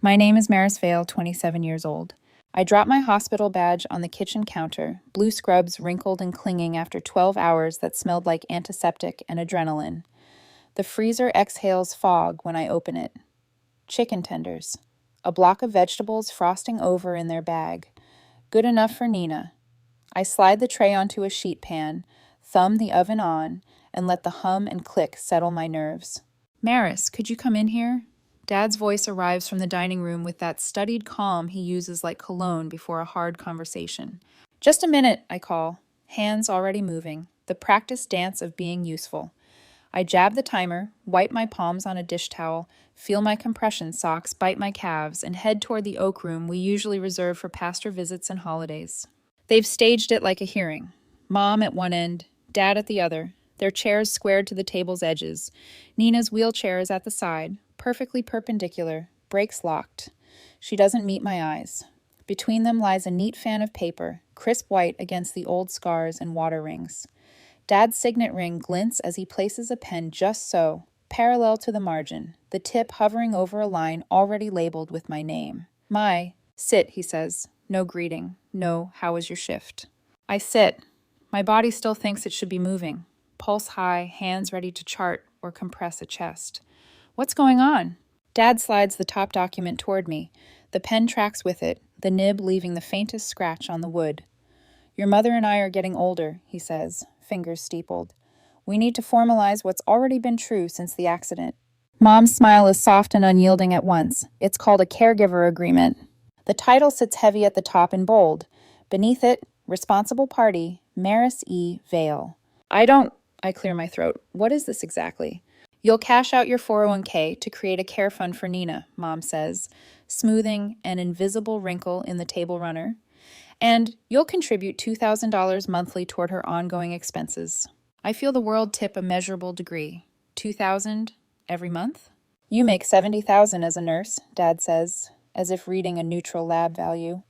My name is Maris Vale, 27 years old. I dropped my hospital badge on the kitchen counter, blue scrubs wrinkled and clinging after 12 hours that smelled like antiseptic and adrenaline. The freezer exhales fog when I open it. Chicken tenders. A block of vegetables frosting over in their bag. Good enough for Nina. I slide the tray onto a sheet pan, thumb the oven on, and let the hum and click settle my nerves. Maris, could you come in here? Dad's voice arrives from the dining room with that studied calm he uses like cologne before a hard conversation. Just a minute, I call, hands already moving, the practice dance of being useful. I jab the timer, wipe my palms on a dish towel, feel my compression socks bite my calves, and head toward the oak room we usually reserve for pastor visits and holidays. They've staged it like a hearing. Mom at one end, Dad at the other, their chairs squared to the table's edges. Nina's wheelchair is at the side, perfectly perpendicular, brakes locked. She doesn't meet my eyes. Between them lies a neat fan of paper, crisp white against the old scars and water rings. Dad's signet ring glints as he places a pen just so, parallel to the margin, the tip hovering over a line already labeled with my name. Sit, he says. No greeting. No, how was your shift? I sit. My body still thinks it should be moving. Pulse high, hands ready to chart or compress a chest. What's going on? Dad slides the top document toward me. The pen tracks with it, the nib leaving the faintest scratch on the wood. Your mother and I are getting older, he says, fingers steepled. We need to formalize what's already been true since the accident. Mom's smile is soft and unyielding at once. It's called a caregiver agreement. The title sits heavy at the top in bold. Beneath it, responsible party, Maris E. Vale. I clear my throat. What is this exactly? You'll cash out your 401k to create a care fund for Nina, Mom says, smoothing an invisible wrinkle in the table runner. And you'll contribute $2,000 monthly toward her ongoing expenses. I feel the world tip a measurable degree. $2,000 every month? You make $70,000 as a nurse, Dad says, as if reading a neutral lab value.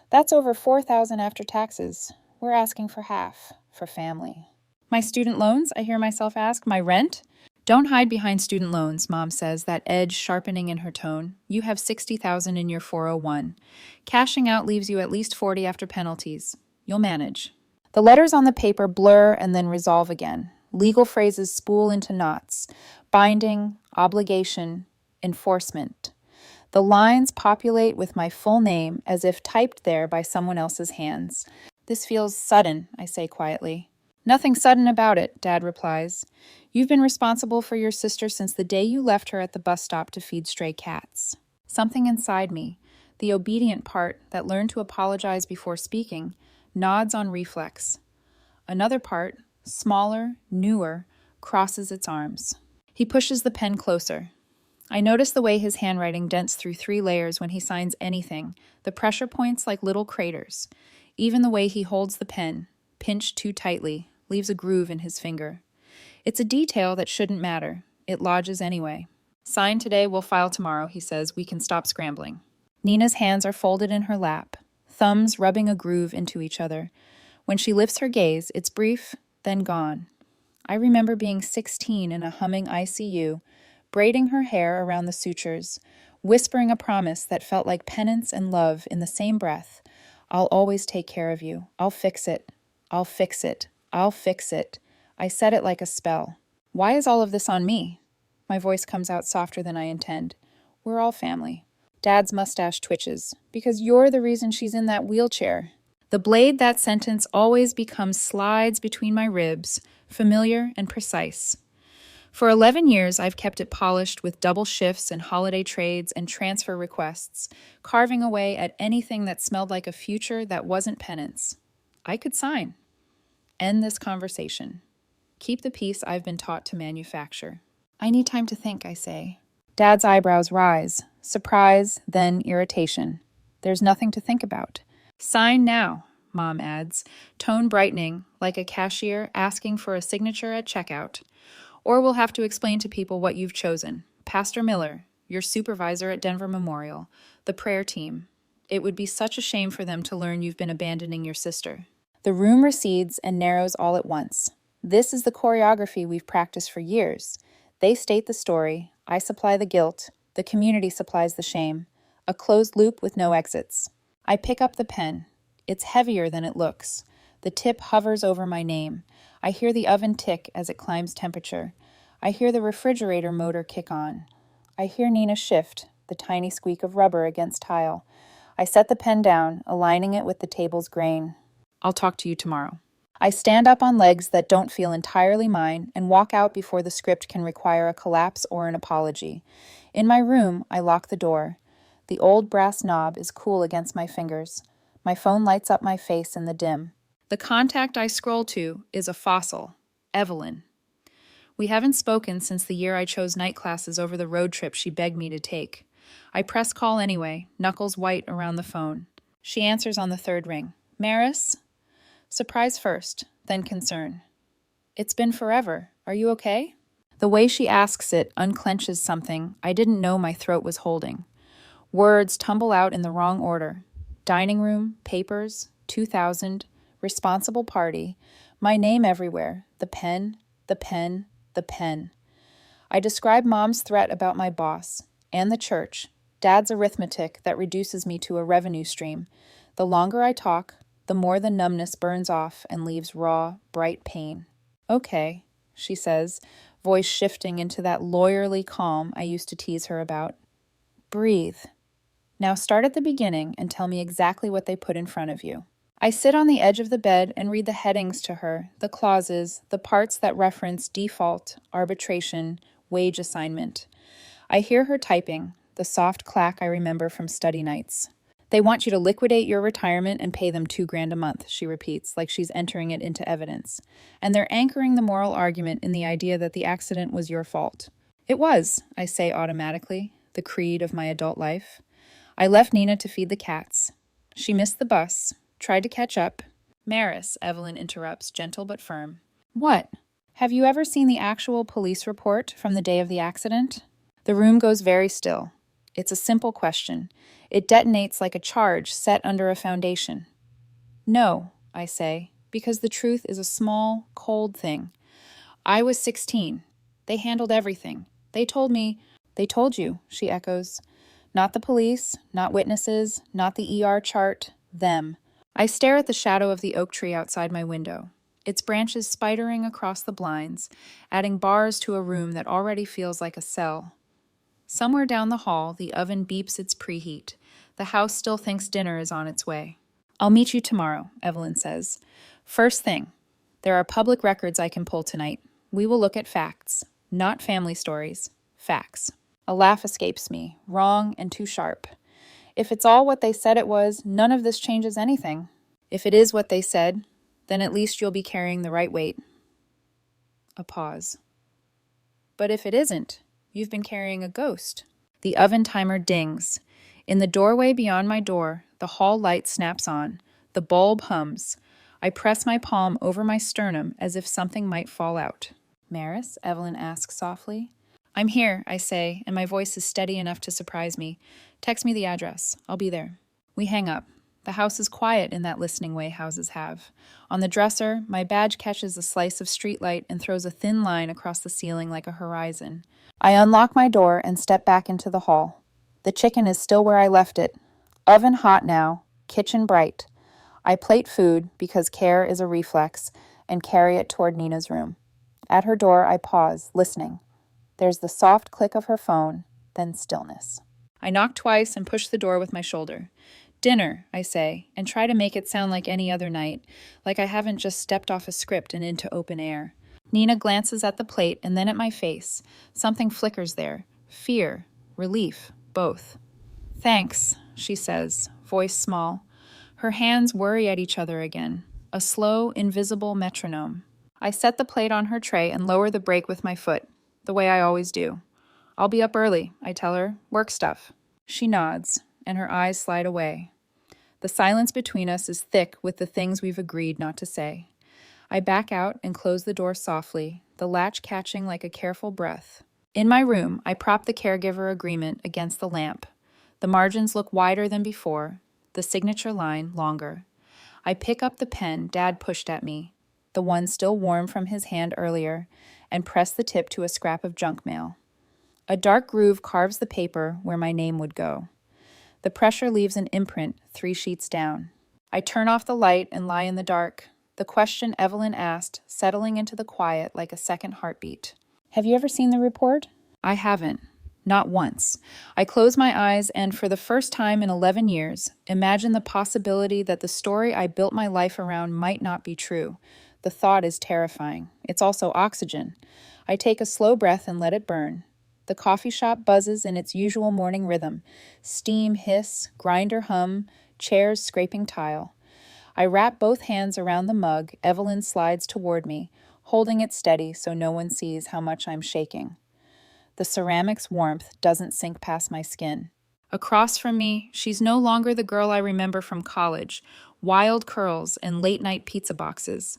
That's over $4,000 after taxes. We're asking for half, for family. My student loans, I hear myself ask. My rent? Don't hide behind student loans, Mom says, that edge sharpening in her tone. You have $60,000 in your 401. Cashing out leaves you at least $40,000 after penalties. You'll manage. The letters on the paper blur and then resolve again. Legal phrases spool into knots. Binding, obligation, enforcement. The lines populate with my full name as if typed there by someone else's hands. This feels sudden, I say quietly. Nothing sudden about it, Dad replies. You've been responsible for your sister since the day you left her at the bus stop to feed stray cats. Something inside me, the obedient part that learned to apologize before speaking, nods on reflex. Another part, smaller, newer, crosses its arms. He pushes the pen closer. I notice the way his handwriting dents through 3 layers when he signs anything, the pressure points like little craters. Even the way he holds the pen, pinched too tightly, leaves a groove in his finger. It's a detail that shouldn't matter. It lodges anyway. Sign today, we'll file tomorrow, he says. We can stop scrambling. Nina's hands are folded in her lap, thumbs rubbing a groove into each other. When she lifts her gaze, it's brief, then gone. I remember being 16 in a humming ICU, braiding her hair around the sutures, whispering a promise that felt like penance and love in the same breath. I'll always take care of you. I'll fix it. I'll fix it. I'll fix it. I said it like a spell. Why is all of this on me? My voice comes out softer than I intend. We're all family. Dad's mustache twitches. Because you're the reason she's in that wheelchair. The blade that sentence always becomes slides between my ribs, familiar and precise. For 11 years, I've kept it polished with double shifts and holiday trades and transfer requests, carving away at anything that smelled like a future that wasn't penance. I could sign. End this conversation. Keep the peace I've been taught to manufacture. I need time to think, I say. Dad's eyebrows rise. Surprise, then irritation. There's nothing to think about. Sign now, Mom adds, tone brightening, like a cashier asking for a signature at checkout. Or we'll have to explain to people what you've chosen. Pastor Miller, your supervisor at Denver Memorial, the prayer team. It would be such a shame for them to learn you've been abandoning your sister. The room recedes and narrows all at once. This is the choreography we've practiced for years. They state the story, I supply the guilt, The community supplies the shame. A closed loop with no exits. I pick up the pen. It's heavier than it looks. The tip hovers over my name. I hear the oven tick as it climbs temperature. I hear the refrigerator motor kick on. I hear Nina shift, the tiny squeak of rubber against tile. I set the pen down, aligning it with the table's grain. I'll talk to you tomorrow. I stand up on legs that don't feel entirely mine and walk out before the script can require a collapse or an apology. In my room, I lock the door. The old brass knob is cool against my fingers. My phone lights up my face in the dim. The contact I scroll to is a fossil, Evelyn. We haven't spoken since the year I chose night classes over the road trip she begged me to take. I press call anyway, knuckles white around the phone. She answers on the third ring. Maris? Surprise first, then concern. It's been forever. Are you okay? The way she asks it unclenches something I didn't know my throat was holding. Words tumble out in the wrong order. Dining room, papers, 2000, responsible party, my name everywhere, the pen, the pen, the pen. I describe Mom's threat about my boss and the church, Dad's arithmetic that reduces me to a revenue stream. The longer I talk, the more the numbness burns off and leaves raw, bright pain. Okay, she says, voice shifting into that lawyerly calm I used to tease her about. Breathe. Now start at the beginning and tell me exactly what they put in front of you. I sit on the edge of the bed and read the headings to her, the clauses, the parts that reference default, arbitration, wage assignment. I hear her typing, the soft clack I remember from study nights. They want you to liquidate your retirement and pay them $2,000 a month, she repeats, like she's entering it into evidence. And they're anchoring the moral argument in the idea that the accident was your fault. It was, I say automatically, the creed of my adult life. I left Nina to feed the cats. She missed the bus, tried to catch up. Maris, Evelyn interrupts, gentle but firm. What? Have you ever seen the actual police report from the day of the accident? The room goes very still. It's a simple question. It detonates like a charge set under a foundation. No, I say, because the truth is a small, cold thing. I was 16. They handled everything. They told me. They told you, she echoes. Not the police, not witnesses, not the ER chart, them. I stare at the shadow of the oak tree outside my window, its branches spidering across the blinds, adding bars to a room that already feels like a cell. Somewhere down the hall, the oven beeps its preheat. The house still thinks dinner is on its way. I'll meet you tomorrow, Evelyn says. First thing, there are public records I can pull tonight. We will look at facts, not family stories, facts. A laugh escapes me, wrong and too sharp. If it's all what they said it was, none of this changes anything. If it is what they said, then at least you'll be carrying the right weight. A pause. But if it isn't, you've been carrying a ghost. The oven timer dings. In the doorway beyond my door, the hall light snaps on. The bulb hums. I press my palm over my sternum as if something might fall out. Maris? Evelyn asks softly. I'm here, I say, and my voice is steady enough to surprise me. Text me the address. I'll be there. We hang up. The house is quiet in that listening way houses have. On the dresser, my badge catches a slice of streetlight and throws a thin line across the ceiling like a horizon. I unlock my door and step back into the hall. The chicken is still where I left it. Oven hot now, kitchen bright. I plate food, because care is a reflex, and carry it toward Nina's room. At her door, I pause, listening. There's the soft click of her phone, then stillness. I knock twice and push the door with my shoulder. Dinner, I say, and try to make it sound like any other night, like I haven't just stepped off a script and into open air. Nina glances at the plate and then at my face. Something flickers there. Fear, relief, both. Thanks, she says, voice small. Her hands worry at each other again. A slow, invisible metronome. I set the plate on her tray and lower the brake with my foot, the way I always do. I'll be up early, I tell her. Work stuff. She nods, and her eyes slide away. The silence between us is thick with the things we've agreed not to say. I back out and close the door softly, the latch catching like a careful breath. In my room, I prop the caregiver agreement against the lamp. The margins look wider than before, the signature line longer. I pick up the pen Dad pushed at me, the one still warm from his hand earlier, and press the tip to a scrap of junk mail. A dark groove carves the paper where my name would go. The pressure leaves an imprint 3 sheets down. I turn off the light and lie in the dark, the question Evelyn asked settling into the quiet like a second heartbeat. Have you ever seen the report? I haven't. Not once. I close my eyes and, for the first time in 11 years, imagine the possibility that the story I built my life around might not be true. The thought is terrifying. It's also oxygen. I take a slow breath and let it burn. The coffee shop buzzes in its usual morning rhythm. Steam hiss, grinder hum, chairs scraping tile. I wrap both hands around the mug. Evelyn slides toward me, holding it steady so no one sees how much I'm shaking. The ceramic's warmth doesn't sink past my skin. Across from me, she's no longer the girl I remember from college, wild curls and late-night pizza boxes.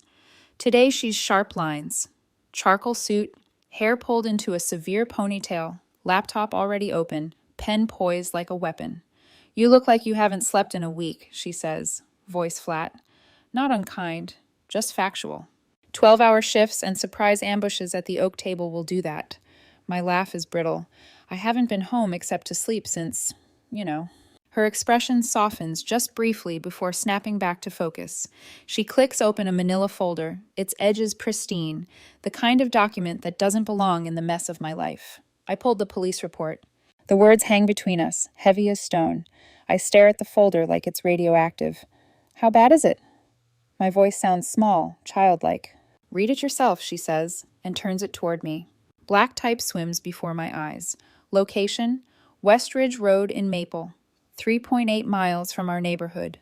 Today she's sharp lines, charcoal suit, hair pulled into a severe ponytail, laptop already open, pen poised like a weapon. You look like you haven't slept in a week, she says, voice flat. Not unkind, just factual. 12-hour shifts and surprise ambushes at the oak table will do that. My laugh is brittle. I haven't been home except to sleep since, Her expression softens just briefly before snapping back to focus. She clicks open a manila folder, its edges pristine, the kind of document that doesn't belong in the mess of my life. I pulled the police report. The words hang between us, heavy as stone. I stare at the folder like it's radioactive. How bad is it? My voice sounds small, childlike. Read it yourself, she says, and turns it toward me. Black type swims before my eyes. Location, Westridge Road in Maple. 3.8 miles from our neighborhood.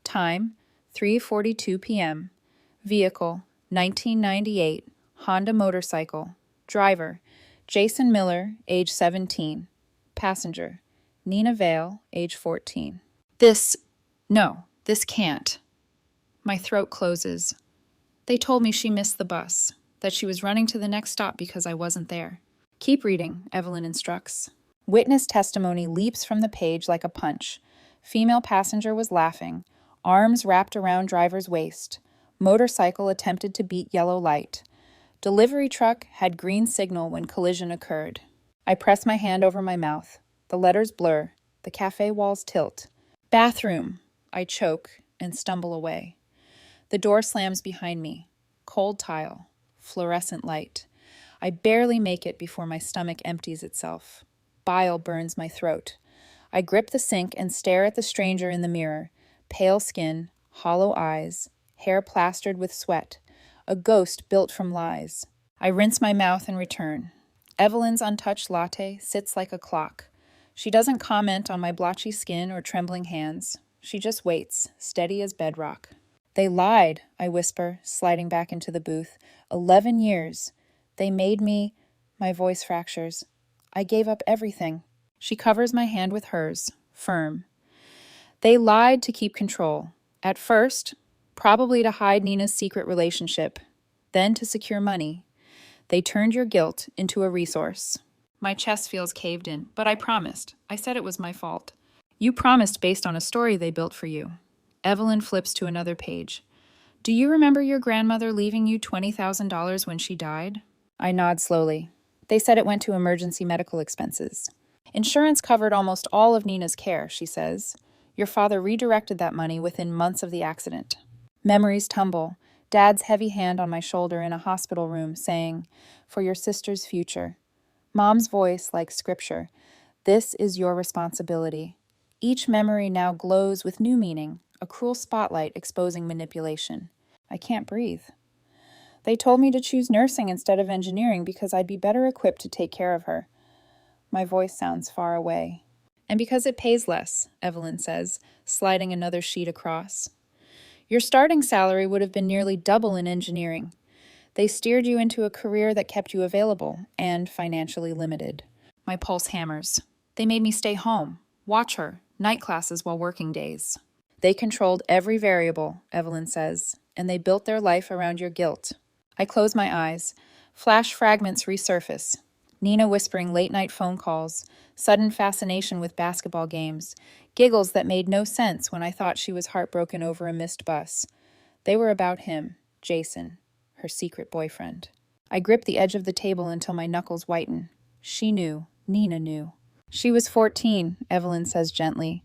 Time, 3:42 p.m. Vehicle, 1998, Honda motorcycle. Driver, Jason Miller, age 17. Passenger, Nina Vale, age 14. This can't. My throat closes. They told me she missed the bus, that she was running to the next stop because I wasn't there. Keep reading, Evelyn instructs. Witness testimony leaps from the page like a punch. Female passenger was laughing, arms wrapped around driver's waist. Motorcycle attempted to beat yellow light. Delivery truck had green signal when collision occurred. I press my hand over my mouth. The letters blur. The cafe walls tilt. Bathroom! I choke and stumble away. The door slams behind me. Cold tile. Fluorescent light. I barely make it before my stomach empties itself. Bile burns my throat. I grip the sink and stare at the stranger in the mirror. Pale skin, hollow eyes, hair plastered with sweat. A ghost built from lies. I rinse my mouth and return. Evelyn's untouched latte sits like a clock. She doesn't comment on my blotchy skin or trembling hands. She just waits, steady as bedrock. They lied, I whisper, sliding back into the booth. 11 years. They made me... My voice fractures. I gave up everything. She covers my hand with hers, firm. They lied to keep control. At first, probably to hide Nina's secret relationship. Then to secure money. They turned your guilt into a resource. My chest feels caved in, but I promised. I said it was my fault. You promised based on a story they built for you. Evelyn flips to another page. Do you remember your grandmother leaving you $20,000 when she died? I nod slowly. They said it went to emergency medical expenses. Insurance covered almost all of Nina's care, she says. Your father redirected that money within months of the accident. Memories tumble. Dad's heavy hand on my shoulder in a hospital room saying, for your sister's future. Mom's voice like scripture. This is your responsibility. Each memory now glows with new meaning, a cruel spotlight exposing manipulation. I can't breathe. They told me to choose nursing instead of engineering because I'd be better equipped to take care of her. My voice sounds far away. And because it pays less, Evelyn says, sliding another sheet across. Your starting salary would have been nearly double in engineering. They steered you into a career that kept you available and financially limited. My pulse hammers. They made me stay home, watch her, night classes while working days. They controlled every variable, Evelyn says, and they built their life around your guilt. I close my eyes. Flash fragments resurface. Nina whispering late-night phone calls, sudden fascination with basketball games, giggles that made no sense when I thought she was heartbroken over a missed bus. They were about him, Jason, her secret boyfriend. I grip the edge of the table until my knuckles whiten. She knew. Nina knew. She was 14, Evelyn says gently.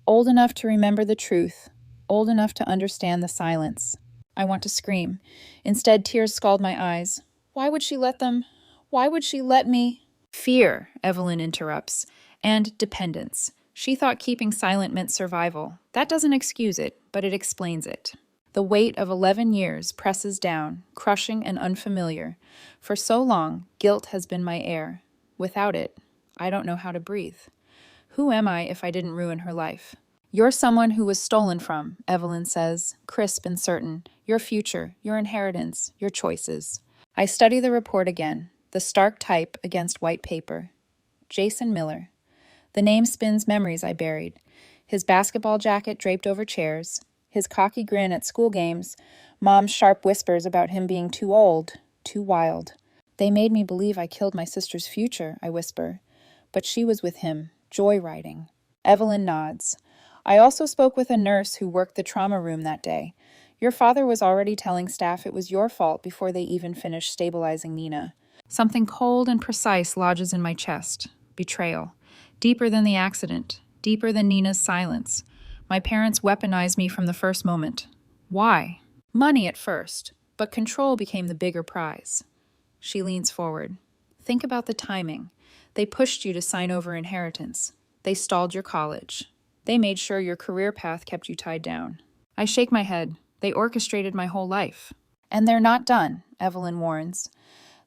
Old enough to remember the truth, old enough to understand the silence. I want to scream. Instead, tears scald my eyes. Why would she let them? Why would she let me? Fear, Evelyn interrupts, and dependence. She thought keeping silent meant survival. That doesn't excuse it, but it explains it. The weight of 11 years presses down, crushing and unfamiliar. For so long, guilt has been my air. Without it, I don't know how to breathe. Who am I if I didn't ruin her life? You're someone who was stolen from, Evelyn says, crisp and certain. Your future, your inheritance, your choices. I study the report again, the stark type against white paper. Jason Miller. The name spins memories I buried. His basketball jacket draped over chairs, his cocky grin at school games, Mom's sharp whispers about him being too old, too wild. They made me believe I killed my sister's future, I whisper. But she was with him, joyriding. Evelyn nods. I also spoke with a nurse who worked the trauma room that day. Your father was already telling staff it was your fault before they even finished stabilizing Nina. Something cold and precise lodges in my chest. Betrayal. Deeper than the accident. Deeper than Nina's silence. My parents weaponized me from the first moment. Why? Money at first, but control became the bigger prize. She leans forward. Think about the timing. They pushed you to sign over inheritance. They stalled your college. They made sure your career path kept you tied down. I shake my head. They orchestrated my whole life. And they're not done, Evelyn warns.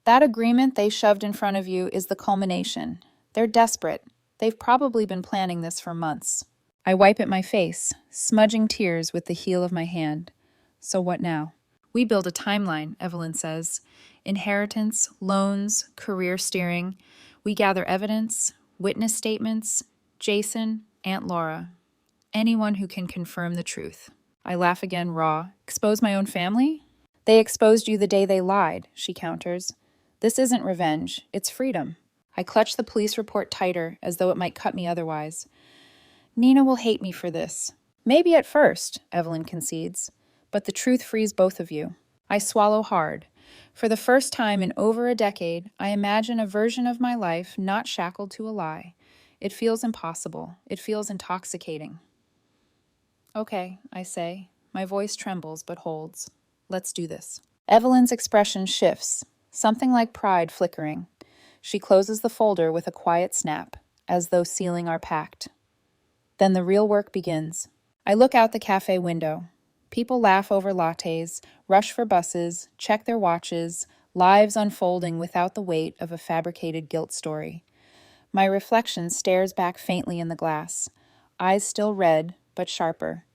That agreement they shoved in front of you is the culmination. They're desperate. They've probably been planning this for months. I wipe at my face, smudging tears with the heel of my hand. So what now? We build a timeline, Evelyn says. Inheritance, loans, career steering. We gather evidence, witness statements, Jason, Aunt Laura. Anyone who can confirm the truth. I laugh again raw. Expose my own family? They exposed you the day they lied, she counters. This isn't revenge, it's freedom. I clutch the police report tighter, as though it might cut me otherwise. Nina will hate me for this. Maybe at first, Evelyn concedes. But the truth frees both of you. I swallow hard. For the first time in over a decade, I imagine a version of my life not shackled to a lie. It feels impossible. It feels intoxicating. Okay, I say. My voice trembles but holds. Let's do this. Evelyn's expression shifts, something like pride flickering. She closes the folder with a quiet snap, as though sealing our pact. Then the real work begins. I look out the cafe window. People laugh over lattes, rush for buses, check their watches, lives unfolding without the weight of a fabricated guilt story. My reflection stares back faintly in the glass, eyes still red, but sharper.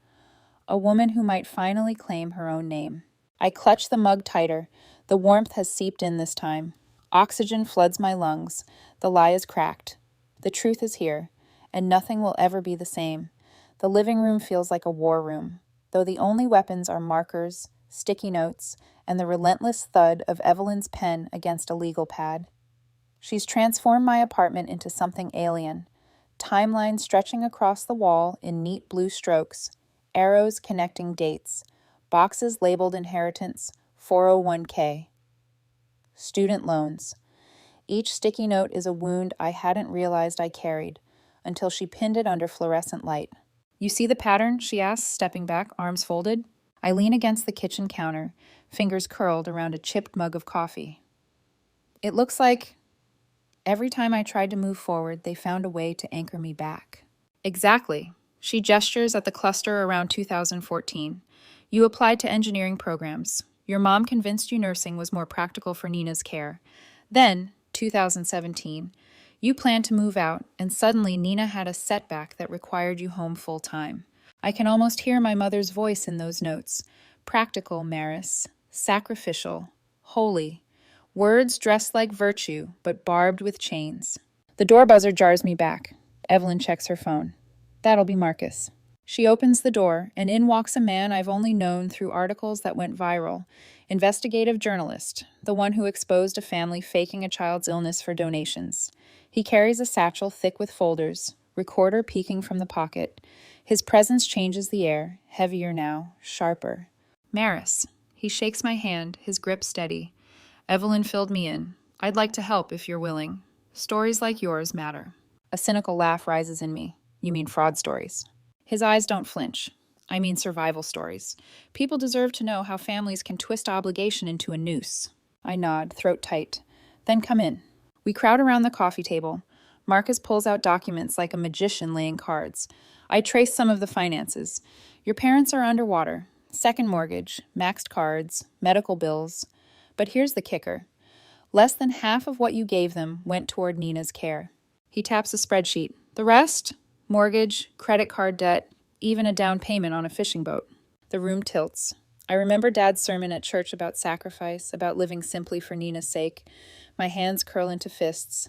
A woman who might finally claim her own name. I clutch the mug tighter. The warmth has seeped in this time. Oxygen floods my lungs. The lie is cracked. The truth is here, and nothing will ever be the same. The living room feels like a war room, though the only weapons are markers, sticky notes, and the relentless thud of Evelyn's pen against a legal pad. She's transformed my apartment into something alien. Timelines stretching across the wall in neat blue strokes, arrows connecting dates, boxes labeled inheritance, 401k. Student loans. Each sticky note is a wound I hadn't realized I carried until she pinned it under fluorescent light. You see the pattern? She asks, stepping back, arms folded. I lean against the kitchen counter, fingers curled around a chipped mug of coffee. It looks like every time I tried to move forward, they found a way to anchor me back. Exactly. She gestures at the cluster around 2014. You applied to engineering programs. Your mom convinced you nursing was more practical for Nina's care. Then, 2017, you planned to move out, and suddenly Nina had a setback that required you home full-time. I can almost hear my mother's voice in those notes. Practical, Maris. Sacrificial. Holy. Words dressed like virtue, but barbed with chains. The door buzzer jars me back. Evelyn checks her phone. That'll be Marcus. She opens the door, and in walks a man I've only known through articles that went viral. Investigative journalist, the one who exposed a family faking a child's illness for donations. He carries a satchel thick with folders, recorder peeking from the pocket. His presence changes the air, heavier now, sharper. Maris. He shakes my hand, his grip steady. Evelyn filled me in. I'd like to help if you're willing. Stories like yours matter. A cynical laugh rises in me. You mean fraud stories. His eyes don't flinch. I mean survival stories. People deserve to know how families can twist obligation into a noose. I nod, throat tight. Then come in. We crowd around the coffee table. Marcus pulls out documents like a magician laying cards. I trace some of the finances. Your parents are underwater. Second mortgage, maxed cards, medical bills. But here's the kicker. Less than half of what you gave them went toward Nina's care. He taps a spreadsheet. The rest? Mortgage, credit card debt, even a down payment on a fishing boat. The room tilts. I remember Dad's sermon at church about sacrifice, about living simply for Nina's sake. My hands curl into fists.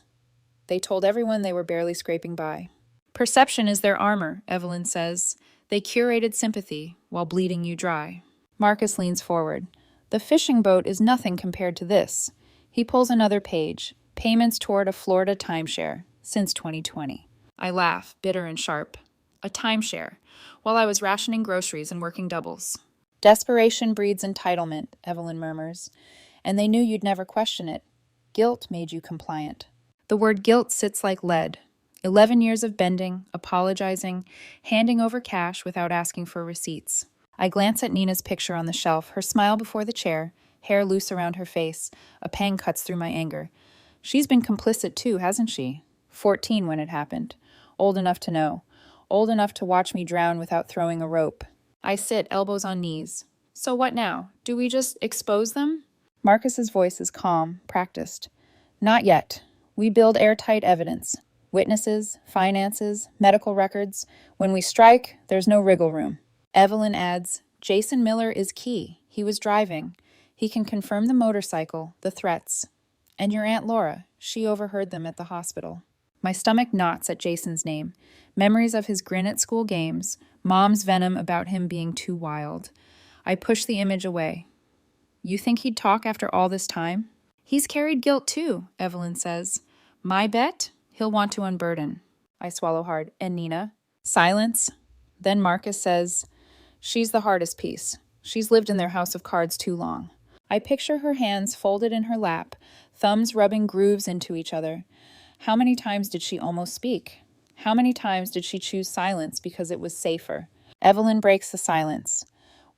They told everyone they were barely scraping by. Perception is their armor, Evelyn says. They curated sympathy while bleeding you dry. Marcus leans forward. The fishing boat is nothing compared to this. He pulls another page. Payments toward a Florida timeshare, since 2020. I laugh, bitter and sharp. A timeshare, while I was rationing groceries and working doubles. Desperation breeds entitlement, Evelyn murmurs. And they knew you'd never question it. Guilt made you compliant. The word guilt sits like lead. 11 years of bending, apologizing, handing over cash without asking for receipts. I glance at Nina's picture on the shelf, her smile before the chair, hair loose around her face. A pang cuts through my anger. She's been complicit too, hasn't she? 14 when it happened. Old enough to know. Old enough to watch me drown without throwing a rope. I sit, elbows on knees. So what now? Do we just expose them? Marcus's voice is calm, practiced. Not yet. We build airtight evidence. Witnesses, finances, medical records. When we strike, there's no wriggle room. Evelyn adds, Jason Miller is key. He was driving. He can confirm the motorcycle, the threats. And your Aunt Laura, she overheard them at the hospital. My stomach knots at Jason's name. Memories of his grin at school games, Mom's venom about him being too wild. I push the image away. You think he'd talk after all this time? He's carried guilt too, Evelyn says. My bet? He'll want to unburden. I swallow hard. And Nina? Silence. Then Marcus says, she's the hardest piece. She's lived in their house of cards too long. I picture her hands folded in her lap, thumbs rubbing grooves into each other. How many times did she almost speak? How many times did she choose silence because it was safer? Evelyn breaks the silence.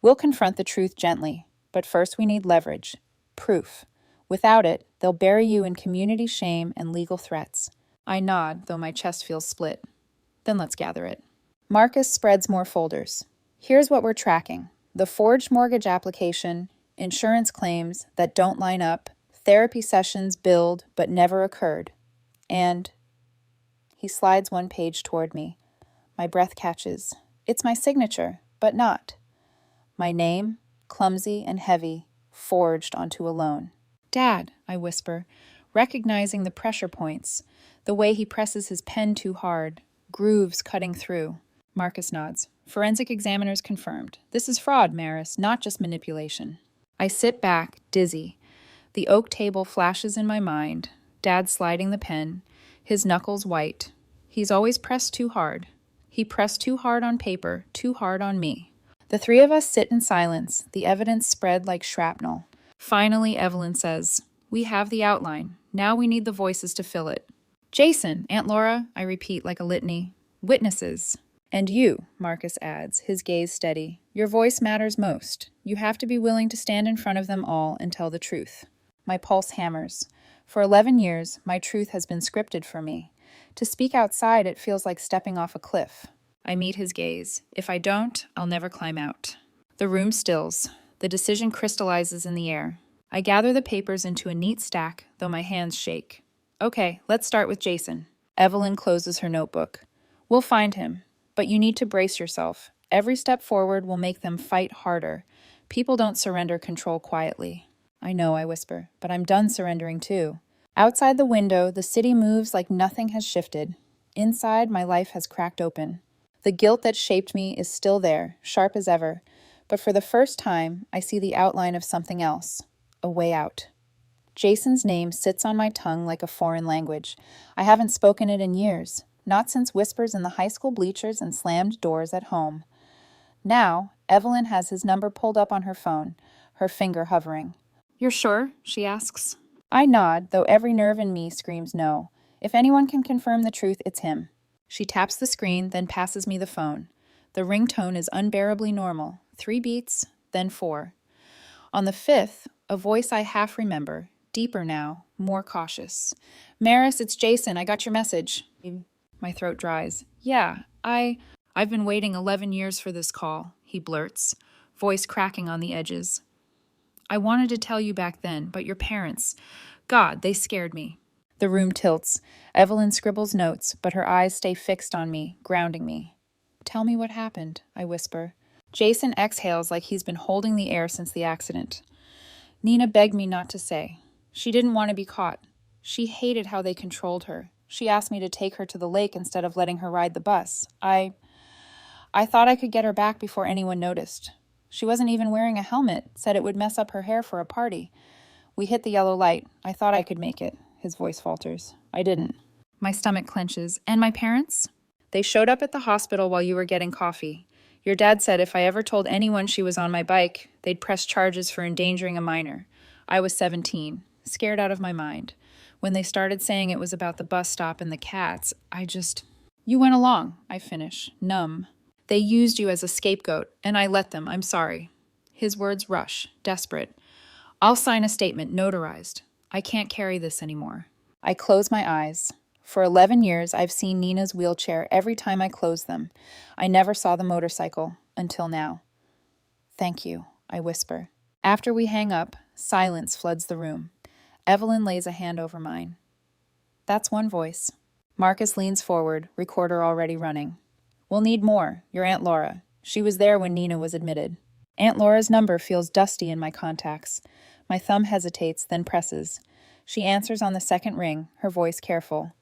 We'll confront the truth gently, but first we need leverage. Proof. Without it, they'll bury you in community shame and legal threats. I nod, though my chest feels split. Then let's gather it. Marcus spreads more folders. Here's what we're tracking. The forged mortgage application, insurance claims that don't line up, therapy sessions billed but never occurred. And he slides one page toward me. My breath catches. It's my signature, but not. My name, clumsy and heavy, forged onto a loan. Dad, I whisper, recognizing the pressure points, the way he presses his pen too hard, grooves cutting through. Marcus nods. Forensic examiners confirmed. This is fraud, Maris, not just manipulation. I sit back, dizzy. The oak table flashes in my mind. Dad sliding the pen, his knuckles white. He's always pressed too hard. He pressed too hard on paper, too hard on me. The three of us sit in silence, the evidence spread like shrapnel. Finally, Evelyn says, we have the outline. Now we need the voices to fill it. Jason, Aunt Laura, I repeat like a litany. Witnesses. And you, Marcus adds, his gaze steady. Your voice matters most. You have to be willing to stand in front of them all and tell the truth. My pulse hammers. For 11 years, my truth has been scripted for me. To speak outside, it feels like stepping off a cliff. I meet his gaze. If I don't, I'll never climb out. The room stills. The decision crystallizes in the air. I gather the papers into a neat stack, though my hands shake. Okay, let's start with Jason. Evelyn closes her notebook. We'll find him, but you need to brace yourself. Every step forward will make them fight harder. People don't surrender control quietly. I know, I whisper, but I'm done surrendering too. Outside the window, the city moves like nothing has shifted. Inside, my life has cracked open. The guilt that shaped me is still there, sharp as ever, but for the first time, I see the outline of something else, a way out. Jason's name sits on my tongue like a foreign language. I haven't spoken it in years, not since whispers in the high school bleachers and slammed doors at home. Now, Evelyn has his number pulled up on her phone, her finger hovering. You're sure? She asks. I nod, though every nerve in me screams no. If anyone can confirm the truth, it's him. She taps the screen, then passes me the phone. The ringtone is unbearably normal. 3 beats, then 4. On the 5th, a voice I half remember, deeper now, more cautious. Maris, it's Jason. I got your message. My throat dries. Yeah, I've been waiting 11 years for this call, he blurts, voice cracking on the edges. I wanted to tell you back then, but your parents, God, they scared me. The room tilts. Evelyn scribbles notes, but her eyes stay fixed on me, grounding me. Tell me what happened, I whisper. Jason exhales like he's been holding the air since the accident. Nina begged me not to say. She didn't want to be caught. She hated how they controlled her. She asked me to take her to the lake instead of letting her ride the bus. I thought I could get her back before anyone noticed. She wasn't even wearing a helmet, said it would mess up her hair for a party. We hit the yellow light. I thought I could make it. His voice falters. I didn't. My stomach clenches. And my parents? They showed up at the hospital while you were getting coffee. Your dad said if I ever told anyone she was on my bike, they'd press charges for endangering a minor. I was 17, scared out of my mind. When they started saying it was about the bus stop and the cats, You went along, I finish, numb. They used you as a scapegoat, and I let them. I'm sorry. His words rush, desperate. I'll sign a statement, notarized. I can't carry this anymore. I close my eyes. For 11 years, I've seen Nina's wheelchair every time I close them. I never saw the motorcycle, until now. Thank you, I whisper. After we hang up, silence floods the room. Evelyn lays a hand over mine. That's one voice. Marcus leans forward, recorder already running. We'll need more. Your Aunt Laura. She was there when Nina was admitted. Aunt Laura's number feels dusty in my contacts. My thumb hesitates, then presses. She answers on the second ring, her voice careful.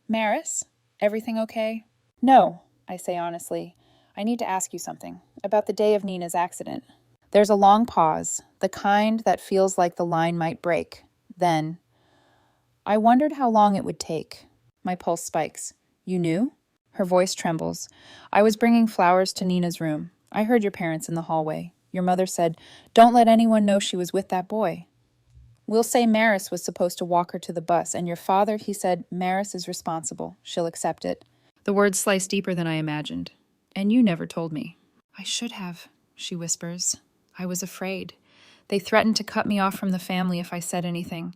Maris, everything okay? No, I say honestly. I need to ask you something about the day of Nina's accident. There's a long pause, the kind that feels like the line might break. Then, I wondered how long it would take. My pulse spikes. You knew? Her voice trembles. I was bringing flowers to Nina's room. I heard your parents in the hallway. Your mother said, don't let anyone know she was with that boy. We'll say Maris was supposed to walk her to the bus, and your father, he said, Maris is responsible. She'll accept it. The words slice deeper than I imagined. And you never told me. I should have, she whispers. I was afraid. They threatened to cut me off from the family if I said anything.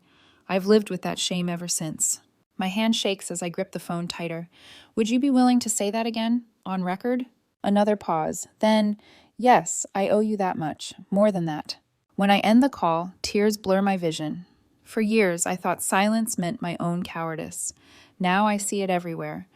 I've lived with that shame ever since. My hand shakes as I grip the phone tighter. Would you be willing to say that again? On record? Another pause. Then, yes, I owe you that much. More than that. When I end the call, tears blur my vision. For years, I thought silence meant my own cowardice. Now I see it everywhere.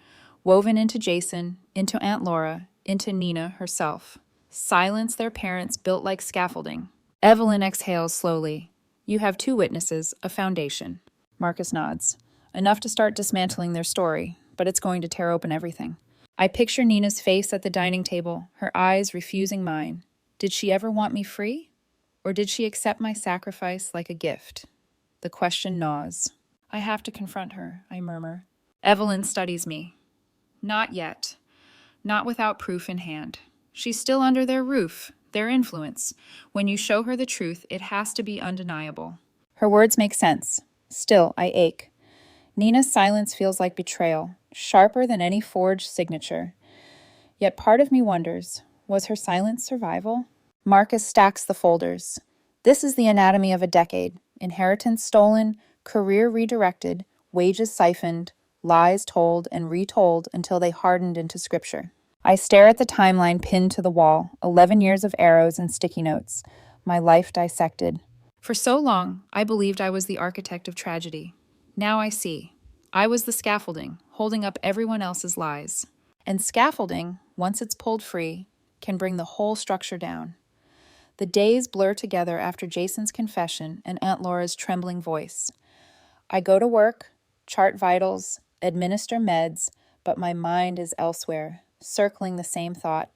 Woven into Jason, into Aunt Laura, into Nina herself. Silence their parents built like scaffolding. Evelyn exhales slowly. You have 2 witnesses, a foundation. Marcus nods. Enough to start dismantling their story, but it's going to tear open everything. I picture Nina's face at the dining table, her eyes refusing mine. Did she ever want me free? Or did she accept my sacrifice like a gift? The question gnaws. I have to confront her, I murmur. Evelyn studies me. Not yet. Not without proof in hand. She's still under their roof, their influence. When you show her the truth, it has to be undeniable. Her words make sense. Still, I ache. Nina's silence feels like betrayal, sharper than any forged signature. Yet part of me wonders, was her silence survival? Marcus stacks the folders. This is the anatomy of a decade. Inheritance stolen, career redirected, wages siphoned, lies told and retold until they hardened into scripture. I stare at the timeline pinned to the wall, 11 years of arrows and sticky notes, my life dissected. For so long, I believed I was the architect of tragedy. Now I see. I was the scaffolding, holding up everyone else's lies. And scaffolding, once it's pulled free, can bring the whole structure down. The days blur together after Jason's confession and Aunt Laura's trembling voice. I go to work, chart vitals, administer meds, but my mind is elsewhere, circling the same thought.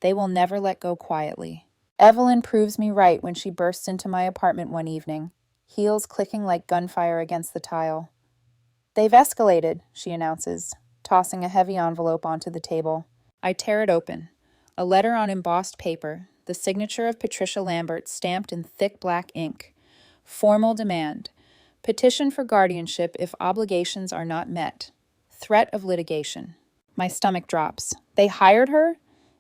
They will never let go quietly. Evelyn proves me right when she bursts into my apartment one evening, heels clicking like gunfire against the tile. They've escalated, she announces, tossing a heavy envelope onto the table. I tear it open. A letter on embossed paper, the signature of Patricia Lambert stamped in thick black ink. Formal demand. Petition for guardianship if obligations are not met. Threat of litigation. My stomach drops. They hired her?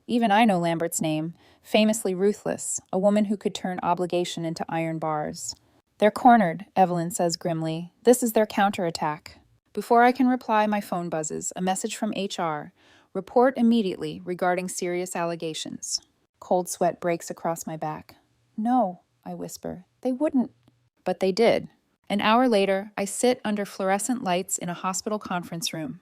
Even I know Lambert's name. Famously ruthless, a woman who could turn obligation into iron bars. They're cornered, Evelyn says grimly. This is their counterattack. Before I can reply, my phone buzzes. A message from HR. Report immediately regarding serious allegations. Cold sweat breaks across my back. No, I whisper. They wouldn't. But they did. An hour later, I sit under fluorescent lights in a hospital conference room.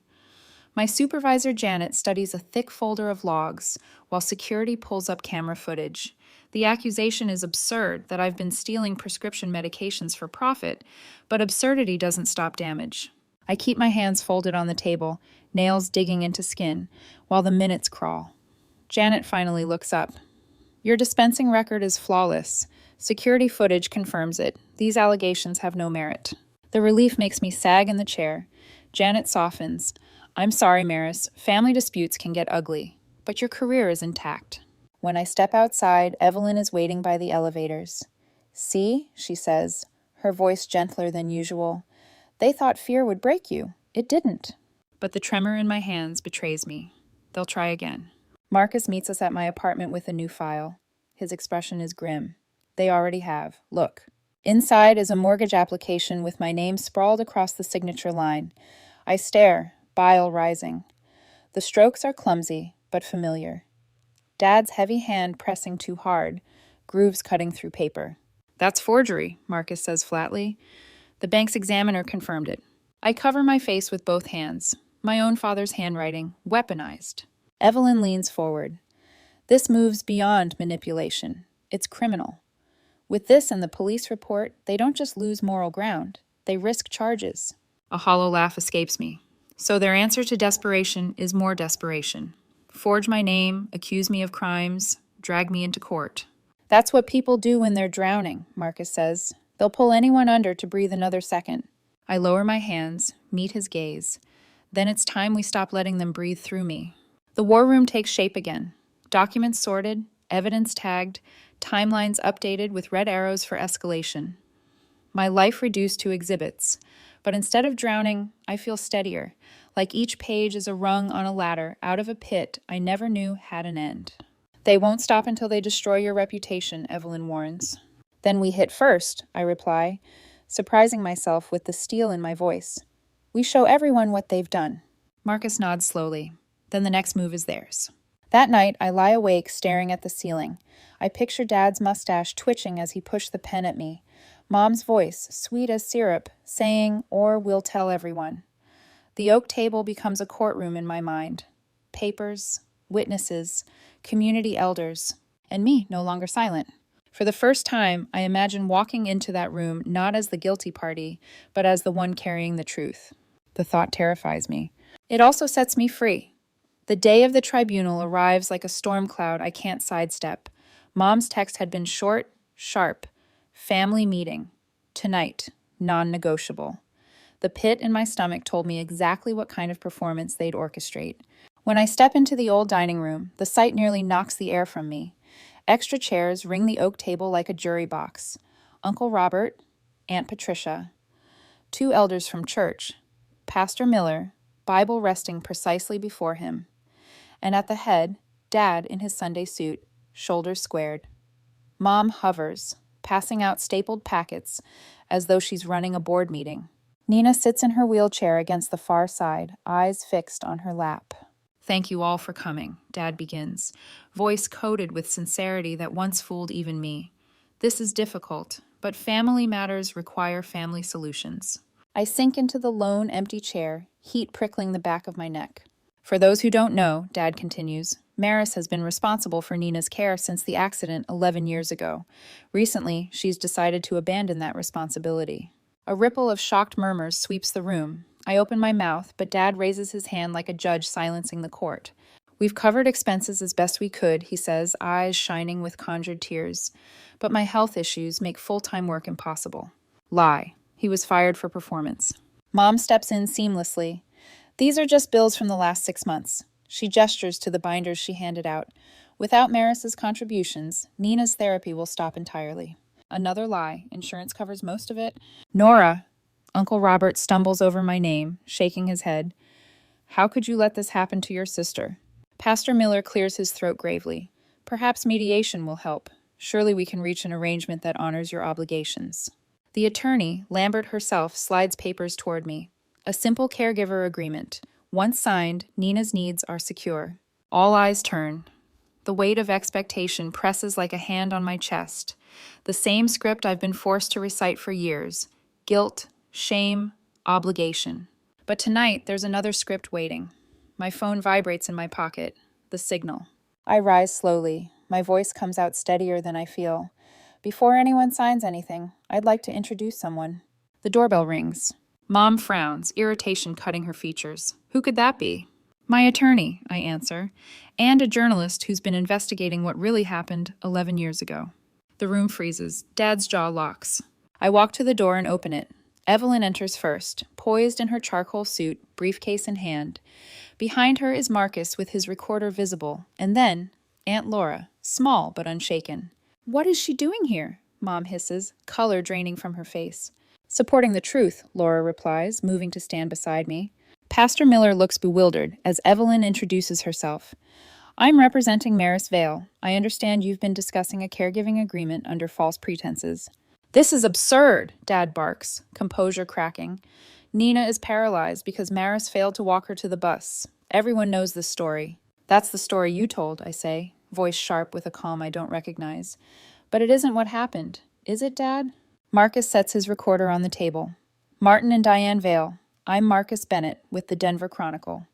My supervisor, Janet, studies a thick folder of logs while security pulls up camera footage. The accusation is absurd that I've been stealing prescription medications for profit, but absurdity doesn't stop damage. I keep my hands folded on the table, nails digging into skin, while the minutes crawl. Janet finally looks up. Your dispensing record is flawless. Security footage confirms it. These allegations have no merit. The relief makes me sag in the chair. Janet softens. I'm sorry, Maris. Family disputes can get ugly, but your career is intact. When I step outside, Evelyn is waiting by the elevators. See, she says, her voice gentler than usual. They thought fear would break you. It didn't. But the tremor in my hands betrays me. They'll try again. Marcus meets us at my apartment with a new file. His expression is grim. They already have. Look. Inside is a mortgage application with my name sprawled across the signature line. I stare, bile rising. The strokes are clumsy, but familiar. Dad's heavy hand pressing too hard, grooves cutting through paper. That's forgery, Marcus says flatly. The bank's examiner confirmed it. I cover my face with both hands. My own father's handwriting, weaponized. Evelyn leans forward. This moves beyond manipulation. It's criminal. With this and the police report, they don't just lose moral ground. They risk charges. A hollow laugh escapes me. So their answer to desperation is more desperation. Forge my name, accuse me of crimes, drag me into court. That's what people do when they're drowning, Marcus says. They'll pull anyone under to breathe another second. I lower my hands, meet his gaze. Then it's time we stop letting them breathe through me. The war room takes shape again. Documents sorted, evidence tagged, timelines updated with red arrows for escalation. My life reduced to exhibits. But instead of drowning, I feel steadier, like each page is a rung on a ladder out of a pit I never knew had an end. They won't stop until they destroy your reputation, Evelyn warns. Then we hit first, I reply, surprising myself with the steel in my voice. We show everyone what they've done. Marcus nods slowly. Then the next move is theirs. That night, I lie awake staring at the ceiling. I picture Dad's mustache twitching as he pushed the pen at me. Mom's voice, sweet as syrup, saying, or we'll tell everyone. The oak table becomes a courtroom in my mind. Papers, witnesses, community elders, and me no longer silent. For the first time, I imagine walking into that room not as the guilty party, but as the one carrying the truth. The thought terrifies me. It also sets me free. The day of the tribunal arrives like a storm cloud I can't sidestep. Mom's text had been short, sharp. Family meeting. Tonight. Non-negotiable. The pit in my stomach told me exactly what kind of performance they'd orchestrate. When I step into the old dining room, the sight nearly knocks the air from me. Extra chairs ring the oak table like a jury box. Uncle Robert, Aunt Patricia. 2 elders from church. Pastor Miller, Bible resting precisely before him. And at the head, Dad in his Sunday suit, shoulders squared. Mom hovers, passing out stapled packets as though she's running a board meeting. Nina sits in her wheelchair against the far side, eyes fixed on her lap. Thank you all for coming, Dad begins, voice coated with sincerity that once fooled even me. This is difficult, but family matters require family solutions. I sink into the lone, empty chair, heat prickling the back of my neck. For those who don't know, Dad continues, Maris has been responsible for Nina's care since the accident 11 years ago. Recently, she's decided to abandon that responsibility. A ripple of shocked murmurs sweeps the room. I open my mouth, but Dad raises his hand like a judge silencing the court. We've covered expenses as best we could, he says, eyes shining with conjured tears. But my health issues make full-time work impossible. Lie. He was fired for performance. Mom steps in seamlessly. These are just bills from the last 6 months. She gestures to the binders she handed out. Without Maris's contributions, Nina's therapy will stop entirely. Another lie. Insurance covers most of it. Nora, Uncle Robert stumbles over my name, shaking his head. How could you let this happen to your sister? Pastor Miller clears his throat gravely. Perhaps mediation will help. Surely we can reach an arrangement that honors your obligations. The attorney, Lambert herself, slides papers toward me. A simple caregiver agreement. Once signed, Nina's needs are secure. All eyes turn. The weight of expectation presses like a hand on my chest. The same script I've been forced to recite for years. Guilt, shame, obligation. But tonight, there's another script waiting. My phone vibrates in my pocket. The signal. I rise slowly. My voice comes out steadier than I feel. Before anyone signs anything, I'd like to introduce someone. The doorbell rings. Mom frowns, irritation cutting her features. Who could that be? My attorney, I answer, and a journalist who's been investigating what really happened 11 years ago. The room freezes. Dad's jaw locks. I walk to the door and open it. Evelyn enters first, poised in her charcoal suit, briefcase in hand. Behind her is Marcus with his recorder visible, and then Aunt Laura, small but unshaken. What is she doing here? Mom hisses, color draining from her face. Supporting the truth, Laura replies, moving to stand beside me. Pastor Miller looks bewildered as Evelyn introduces herself. I'm representing Maris Vale. I understand you've been discussing a caregiving agreement under false pretenses. This is absurd, Dad barks, composure cracking. Nina is paralyzed because Maris failed to walk her to the bus. Everyone knows this story. That's the story you told, I say, voice sharp with a calm I don't recognize. But it isn't what happened. Is it, Dad? Marcus sets his recorder on the table. Martin and Diane Vale. I'm Marcus Bennett with the Denver Chronicle.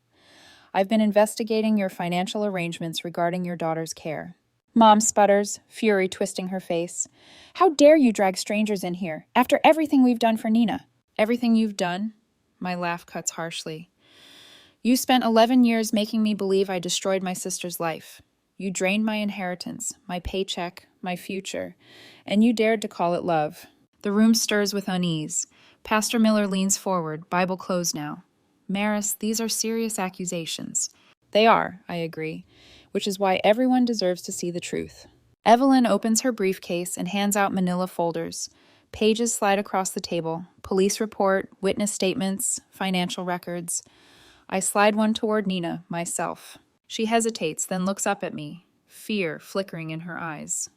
I've been investigating your financial arrangements regarding your daughter's care. Mom sputters, fury twisting her face. How dare you drag strangers in here, after everything we've done for Nina? Everything you've done? My laugh cuts harshly. You spent 11 years making me believe I destroyed my sister's life. You drained my inheritance, my paycheck, my future, and you dared to call it love. The room stirs with unease. Pastor Miller leans forward, Bible closed now. Maris, these are serious accusations. They are, I agree, which is why everyone deserves to see the truth. Evelyn opens her briefcase and hands out manila folders. Pages slide across the table. Police report, witness statements, financial records. I slide one toward Nina, myself. She hesitates, then looks up at me, fear flickering in her eyes.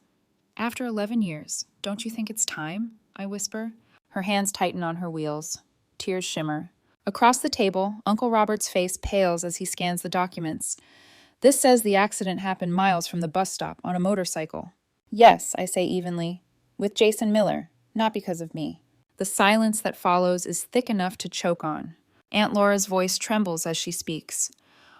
After 11 years, don't you think it's time? I whisper. Her hands tighten on her wheels. Tears shimmer. Across the table, Uncle Robert's face pales as he scans the documents. This says the accident happened miles from the bus stop on a motorcycle. Yes, I say evenly. With Jason Miller, not because of me. The silence that follows is thick enough to choke on. Aunt Laura's voice trembles as she speaks.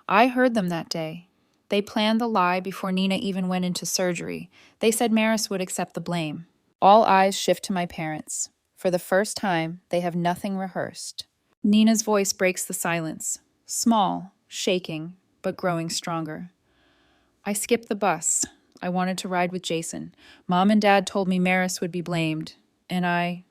I heard them that day. They planned the lie before Nina even went into surgery. They said Maris would accept the blame. All eyes shift to my parents. For the first time, they have nothing rehearsed. Nina's voice breaks the silence. Small, shaking, but growing stronger. I skipped the bus. I wanted to ride with Jason. Mom and Dad told me Maris would be blamed, and I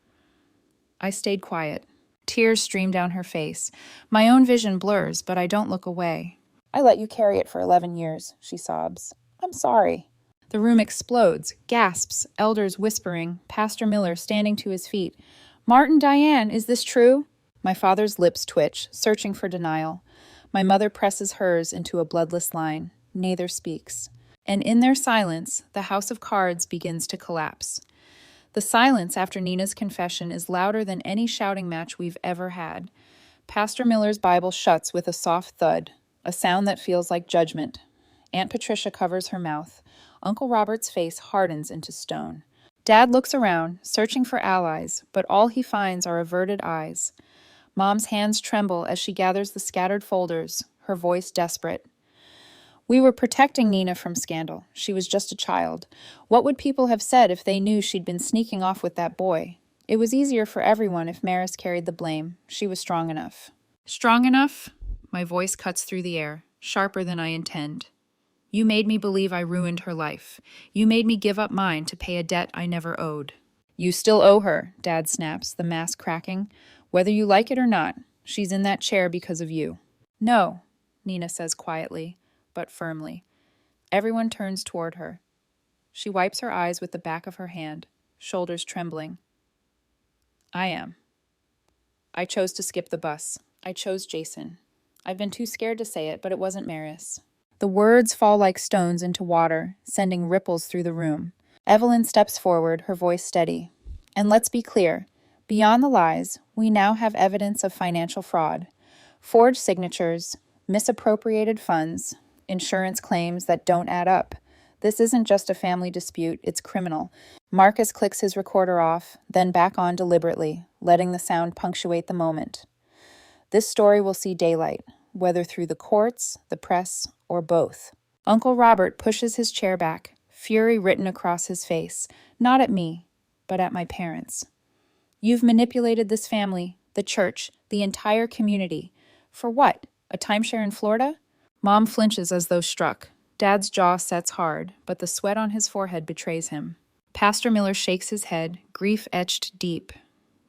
stayed quiet. Tears stream down her face. My own vision blurs, but I don't look away. I let you carry it for 11 years, she sobs. I'm sorry. The room explodes, gasps, elders whispering, Pastor Miller standing to his feet. Martin, Diane, is this true? My father's lips twitch, searching for denial. My mother presses hers into a bloodless line. Neither speaks. And in their silence, the house of cards begins to collapse. The silence after Nina's confession is louder than any shouting match we've ever had. Pastor Miller's Bible shuts with a soft thud, a sound that feels like judgment. Aunt Patricia covers her mouth. Uncle Robert's face hardens into stone. Dad looks around, searching for allies, but all he finds are averted eyes. Mom's hands tremble as she gathers the scattered folders, her voice desperate. We were protecting Nina from scandal. She was just a child. What would people have said if they knew she'd been sneaking off with that boy? It was easier for everyone if Maris carried the blame. She was strong enough. Strong enough? My voice cuts through the air, sharper than I intend. You made me believe I ruined her life. You made me give up mine to pay a debt I never owed. You still owe her, Dad snaps, the mask cracking. Whether you like it or not, she's in that chair because of you. No, Nina says quietly, but firmly. Everyone turns toward her. She wipes her eyes with the back of her hand, shoulders trembling. I am. I chose to skip the bus. I chose Jason. I've been too scared to say it, but it wasn't Maris. The words fall like stones into water, sending ripples through the room. Evelyn steps forward, her voice steady. And let's be clear. Beyond the lies, we now have evidence of financial fraud. Forged signatures, misappropriated funds, insurance claims that don't add up. This isn't just a family dispute, it's criminal. Marcus clicks his recorder off, then back on deliberately, letting the sound punctuate the moment. This story will see daylight, whether through the courts, the press, or both. Uncle Robert pushes his chair back, fury written across his face, not at me, but at my parents. You've manipulated this family, the church, the entire community. For what? A timeshare in Florida? Mom flinches as though struck. Dad's jaw sets hard, but the sweat on his forehead betrays him. Pastor Miller shakes his head, grief etched deep.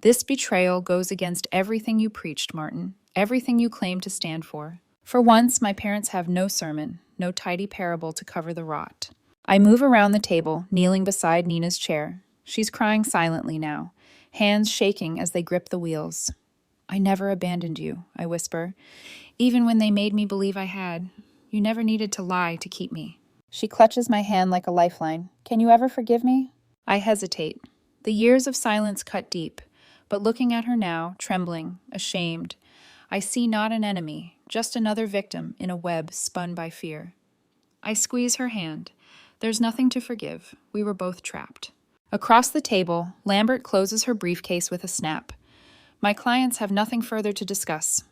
This betrayal goes against everything you preached, Martin, everything you claimed to stand for. For once, my parents have no sermon, no tidy parable to cover the rot. I move around the table, kneeling beside Nina's chair. She's crying silently now, hands shaking as they grip the wheels. I never abandoned you, I whisper. Even when they made me believe I had, you never needed to lie to keep me. She clutches my hand like a lifeline. Can you ever forgive me? I hesitate. The years of silence cut deep, but looking at her now, trembling, ashamed, I see not an enemy, just another victim in a web spun by fear. I squeeze her hand. There's nothing to forgive. We were both trapped. Across the table, Lambert closes her briefcase with a snap. My clients have nothing further to discuss.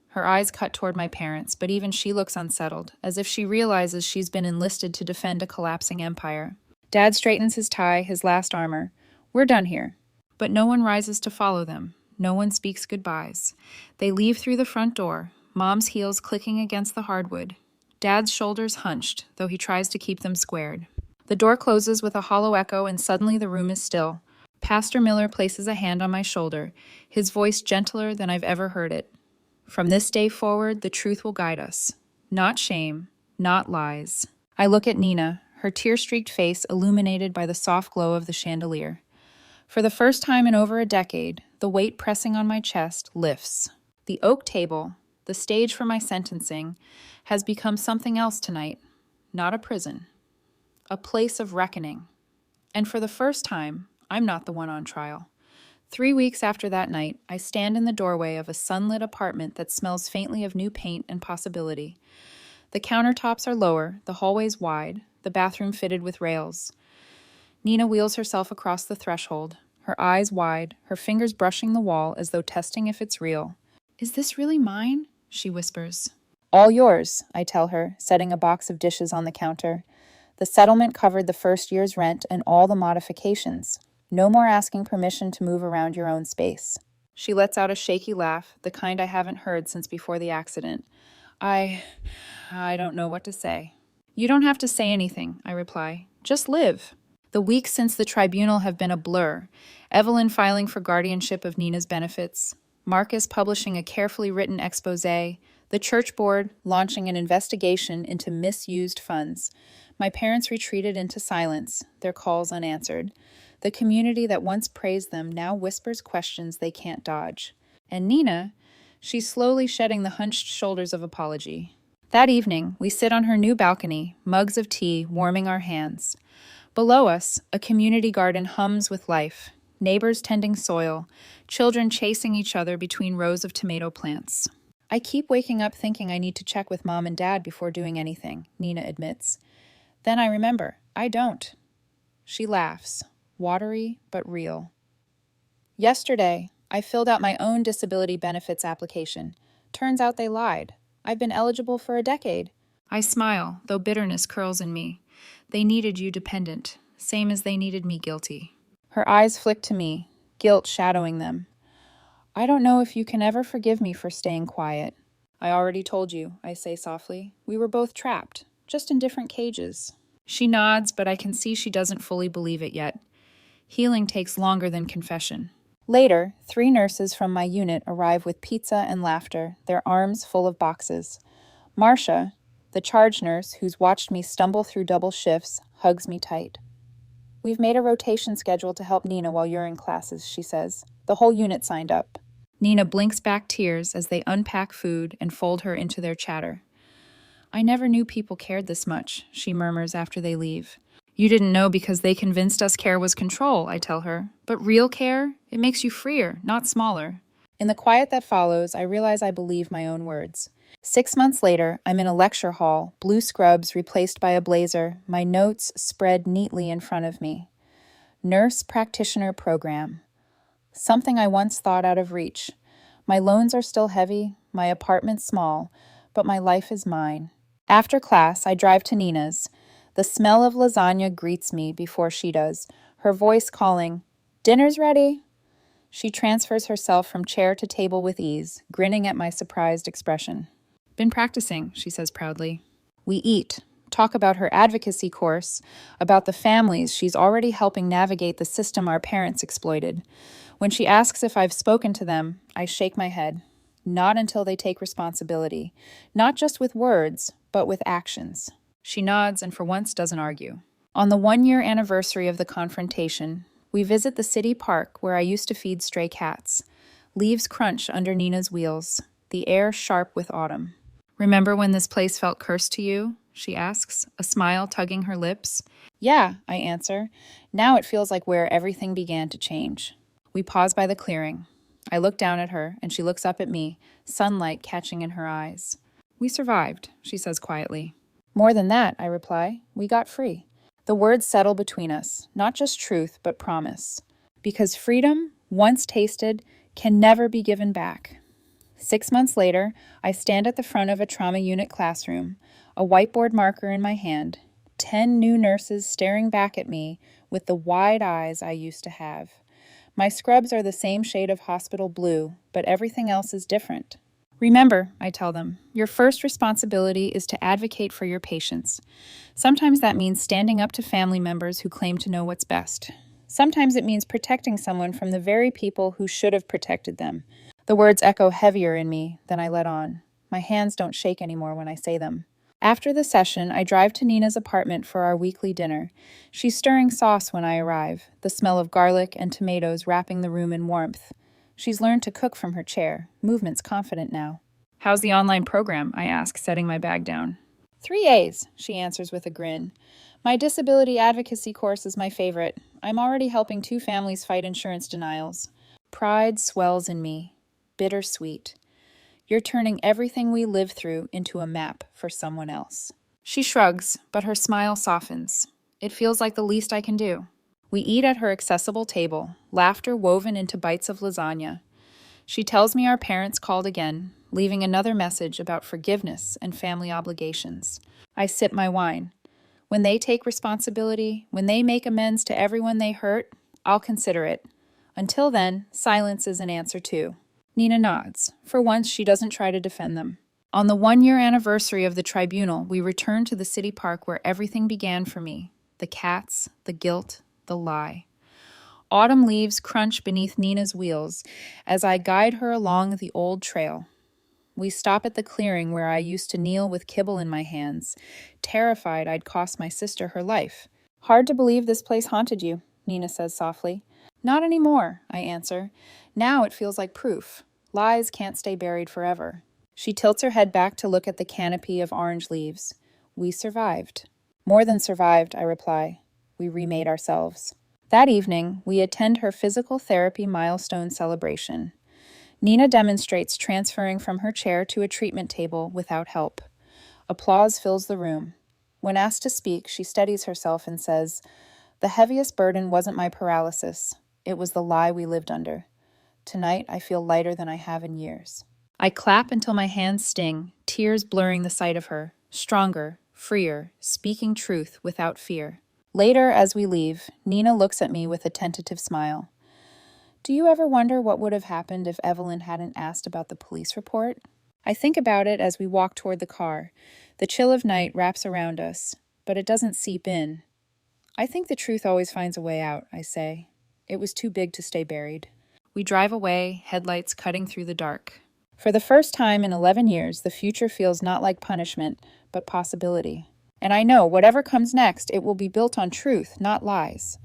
Her eyes cut toward my parents, but even she looks unsettled, as if she realizes she's been enlisted to defend a collapsing empire. Dad straightens his tie, his last armor. We're done here. But no one rises to follow them. No one speaks goodbyes. They leave through the front door, Mom's heels clicking against the hardwood. Dad's shoulders hunched, though he tries to keep them squared. The door closes with a hollow echo, and suddenly the room is still. Pastor Miller places a hand on my shoulder, his voice gentler than I've ever heard it. From this day forward, the truth will guide us. Not shame, not lies. I look at Nina, her tear-streaked face illuminated by the soft glow of the chandelier. For the first time in over a decade, the weight pressing on my chest lifts. The oak table, the stage for my sentencing, has become something else tonight. Not a prison. A place of reckoning. And for the first time, I'm not the one on trial. 3 weeks after that night, I stand in the doorway of a sunlit apartment that smells faintly of new paint and possibility. The countertops are lower, the hallways wide, the bathroom fitted with rails. Nina wheels herself across the threshold, her eyes wide, her fingers brushing the wall as though testing if it's real. Is this really mine? She whispers. All yours, I tell her, setting a box of dishes on the counter. The settlement covered the first year's rent and all the modifications. No more asking permission to move around your own space. She lets out a shaky laugh, the kind I haven't heard since before the accident. I don't know what to say. You don't have to say anything, I reply. Just live. The weeks since the tribunal have been a blur. Evelyn filing for guardianship of Nina's benefits, Marcus publishing a carefully written expose, the church board launching an investigation into misused funds. My parents retreated into silence, their calls unanswered. The community that once praised them now whispers questions they can't dodge. And Nina, she's slowly shedding the hunched shoulders of apology. That evening, we sit on her new balcony, mugs of tea warming our hands. Below us, a community garden hums with life, neighbors tending soil, children chasing each other between rows of tomato plants. I keep waking up thinking I need to check with Mom and Dad before doing anything, Nina admits. Then I remember, I don't. She laughs, watery but real. Yesterday, I filled out my own disability benefits application. Turns out they lied. I've been eligible for a decade. I smile, though bitterness curls in me. They needed you dependent, same as they needed me guilty. Her eyes flick to me, guilt shadowing them. I don't know if you can ever forgive me for staying quiet. I already told you, I say softly. We were both trapped, just in different cages. She nods, but I can see she doesn't fully believe it yet. Healing takes longer than confession. Later, 3 nurses from my unit arrive with pizza and laughter, their arms full of boxes. Marcia, the charge nurse who's watched me stumble through double shifts, hugs me tight. We've made a rotation schedule to help Nina while you're in classes, she says. The whole unit signed up. Nina blinks back tears as they unpack food and fold her into their chatter. I never knew people cared this much, she murmurs after they leave. You didn't know because they convinced us care was control, I tell her. But real care, it makes you freer, not smaller. In the quiet that follows, I realize I believe my own words. 6 months later, I'm in a lecture hall, blue scrubs replaced by a blazer, my notes spread neatly in front of me. Nurse Practitioner Program. Something I once thought out of reach. My loans are still heavy, my apartment small, but my life is mine. After class, I drive to Nina's. The smell of lasagna greets me before she does, her voice calling, "Dinner's ready." She transfers herself from chair to table with ease, grinning at my surprised expression. Been practicing, she says proudly. We eat, talk about her advocacy course, about the families she's already helping navigate the system our parents exploited. When she asks if I've spoken to them, I shake my head. Not until they take responsibility, not just with words, but with actions. She nods and for once doesn't argue. On the 1-year anniversary of the confrontation, we visit the city park where I used to feed stray cats. Leaves crunch under Nina's wheels, the air sharp with autumn. Remember when this place felt cursed to you? She asks, a smile tugging her lips. Yeah, I answer. Now it feels like where everything began to change. We pause by the clearing. I look down at her, and she looks up at me, sunlight catching in her eyes. We survived, she says quietly. More than that, I reply. We got free. The words settle between us, not just truth, but promise. Because freedom, once tasted, can never be given back. 6 months later, I stand at the front of a trauma unit classroom, a whiteboard marker in my hand, 10 new nurses staring back at me with the wide eyes I used to have. My scrubs are the same shade of hospital blue, but everything else is different. Remember, I tell them, your first responsibility is to advocate for your patients. Sometimes that means standing up to family members who claim to know what's best. Sometimes it means protecting someone from the very people who should have protected them. The words echo heavier in me than I let on. My hands don't shake anymore when I say them. After the session, I drive to Nina's apartment for our weekly dinner. She's stirring sauce when I arrive, the smell of garlic and tomatoes wrapping the room in warmth. She's learned to cook from her chair, movements confident now. How's the online program? I ask, setting my bag down. 3 A's, she answers with a grin. My disability advocacy course is my favorite. I'm already helping 2 families fight insurance denials. Pride swells in me. Bittersweet. You're turning everything we live through into a map for someone else. She shrugs, but her smile softens. It feels like the least I can do. We eat at her accessible table, laughter woven into bites of lasagna. She tells me our parents called again, leaving another message about forgiveness and family obligations. I sip my wine. When they take responsibility, when they make amends to everyone they hurt, I'll consider it. Until then, silence is an answer too. Nina nods. For once, she doesn't try to defend them. On the 1-year anniversary of the tribunal, we return to the city park where everything began for me. The cats, the guilt, the lie. Autumn leaves crunch beneath Nina's wheels as I guide her along the old trail. We stop at the clearing where I used to kneel with kibble in my hands, terrified I'd cost my sister her life. Hard to believe this place haunted you, Nina says softly. Not anymore, I answer. Now it feels like proof. Lies can't stay buried forever. She tilts her head back to look at the canopy of orange leaves. We survived. More than survived, I reply. We remade ourselves. That evening, we attend her physical therapy milestone celebration. Nina demonstrates transferring from her chair to a treatment table without help. Applause fills the room. When asked to speak, she steadies herself and says, "The heaviest burden wasn't my paralysis. It was the lie we lived under. Tonight, I feel lighter than I have in years." I clap until my hands sting, tears blurring the sight of her, stronger, freer, speaking truth without fear. Later, as we leave, Nina looks at me with a tentative smile. Do you ever wonder what would have happened if Evelyn hadn't asked about the police report? I think about it as we walk toward the car. The chill of night wraps around us, but it doesn't seep in. I think the truth always finds a way out, I say. It was too big to stay buried. We drive away, headlights cutting through the dark. For the first time in 11 years, the future feels not like punishment, but possibility. And I know whatever comes next, it will be built on truth, not lies.